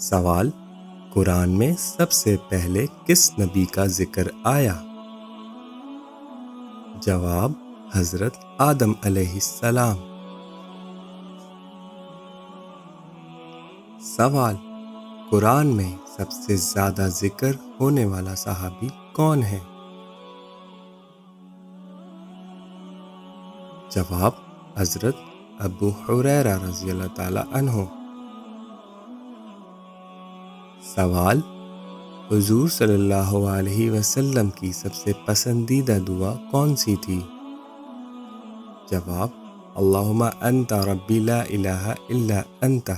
سوال: قرآن میں سب سے پہلے کس نبی کا ذکر آیا؟ جواب: حضرت آدم علیہ السلام۔ سوال: قرآن میں سب سے زیادہ ذکر ہونے والا صحابی کون ہے؟ جواب: حضرت ابو ہریرہ رضی اللہ تعالی عنہ۔ سوال: حضور صلی اللہ علیہ وسلم کی سب سے پسندیدہ دعا کون سی تھی؟ جواب: اللہم انت ربی لا الہ الا انت۔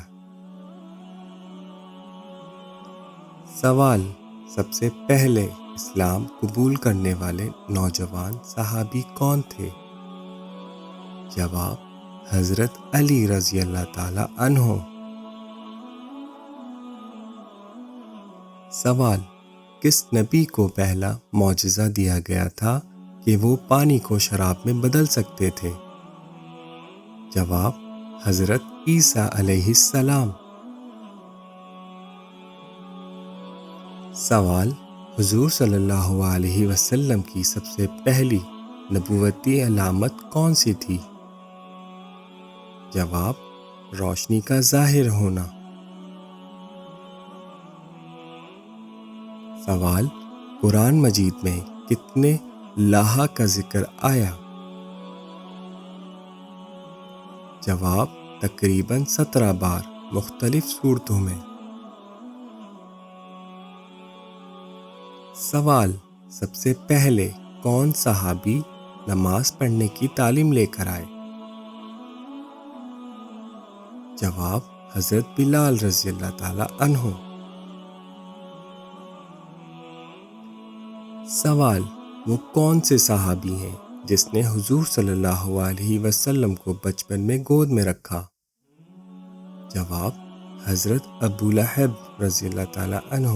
سوال: سب سے پہلے اسلام قبول کرنے والے نوجوان صحابی کون تھے؟ جواب: حضرت علی رضی اللہ تعالی عنہ۔ سوال: کس نبی کو پہلا معجزہ دیا گیا تھا کہ وہ پانی کو شراب میں بدل سکتے تھے؟ جواب: حضرت عیسیٰ علیہ السلام۔ سوال: حضور صلی اللہ علیہ وسلم کی سب سے پہلی نبوتی علامت کون سی تھی؟ جواب: روشنی کا ظاہر ہونا۔ سوال: قرآن مجید میں کتنے لاح کا ذکر آیا؟ جواب: تقریباً 17 بار مختلف صورتوں میں۔ سوال: سب سے پہلے کون صحابی نماز پڑھنے کی تعلیم لے کر آئے؟ جواب: حضرت بلال رضی اللہ تعالی عنہ۔ سوال: وہ کون سے صحابی ہیں جس نے حضور صلی اللہ علیہ وسلم کو بچپن میں گود میں رکھا؟ جواب: حضرت ابو لہب رضی اللہ تعالی عنہ۔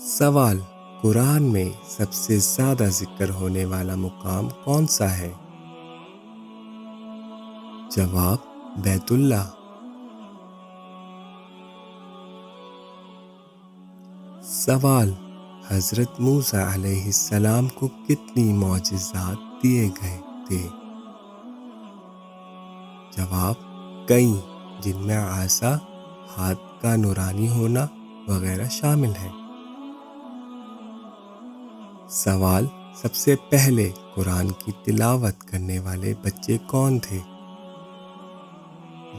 سوال: قرآن میں سب سے زیادہ ذکر ہونے والا مقام کون سا ہے؟ جواب: بیت اللہ۔ سوال: حضرت موسیٰ علیہ السلام کو کتنی معجزات دیے گئے تھے؟ جواب: کئی، جن میں عصا، ہاتھ کا نورانی ہونا وغیرہ شامل ہیں۔ سوال: سب سے پہلے قرآن کی تلاوت کرنے والے بچے کون تھے؟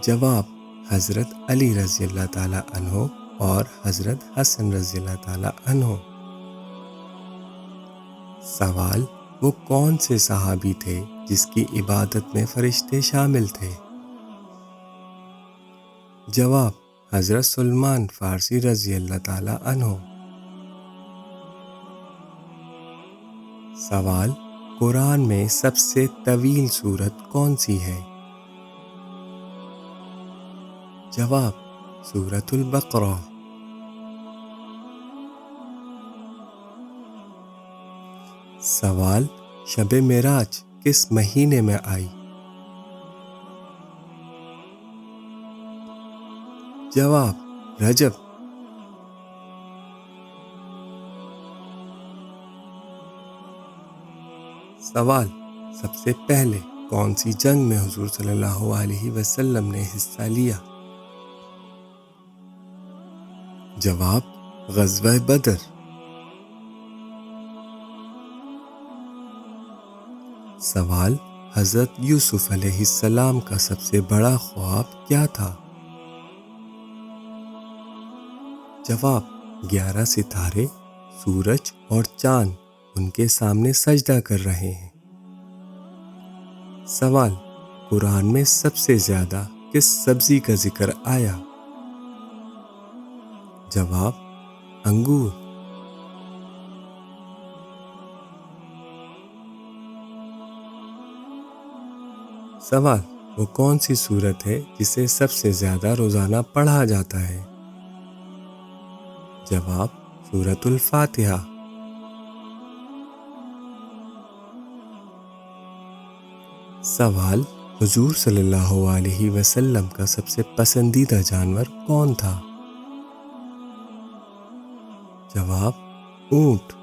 جواب: حضرت علی رضی اللہ تعالی عنہ اور حضرت حسن رضی اللہ تعالی عنہ۔ سوال: وہ کون سے صحابی تھے جس کی عبادت میں فرشتے شامل تھے؟ جواب: حضرت سلمان فارسی رضی اللہ تعالی عنہ۔ سوال: قرآن میں سب سے طویل سورت کون سی ہے؟ جواب: سورۃ البقرہ۔ سوال: شب معراج کس مہینے میں آئی؟ جواب: رجب۔ سوال: سب سے پہلے کون سی جنگ میں حضور صلی اللہ علیہ وسلم نے حصہ لیا؟ جواب: غزوہ بدر۔ سوال: حضرت یوسف علیہ السلام کا سب سے بڑا خواب کیا تھا؟ جواب: 11 ستارے، سورج اور چاند ان کے سامنے سجدہ کر رہے ہیں۔ سوال: قرآن میں سب سے زیادہ کس سبزی کا ذکر آیا؟ جواب: انگور۔ سوال: وہ کون سی سورت ہے جسے سب سے زیادہ روزانہ پڑھا جاتا ہے؟ جواب: سورۃ الفاتحہ۔ سوال: حضور صلی اللہ علیہ وسلم کا سب سے پسندیدہ جانور کون تھا؟ جواب: اونٹ۔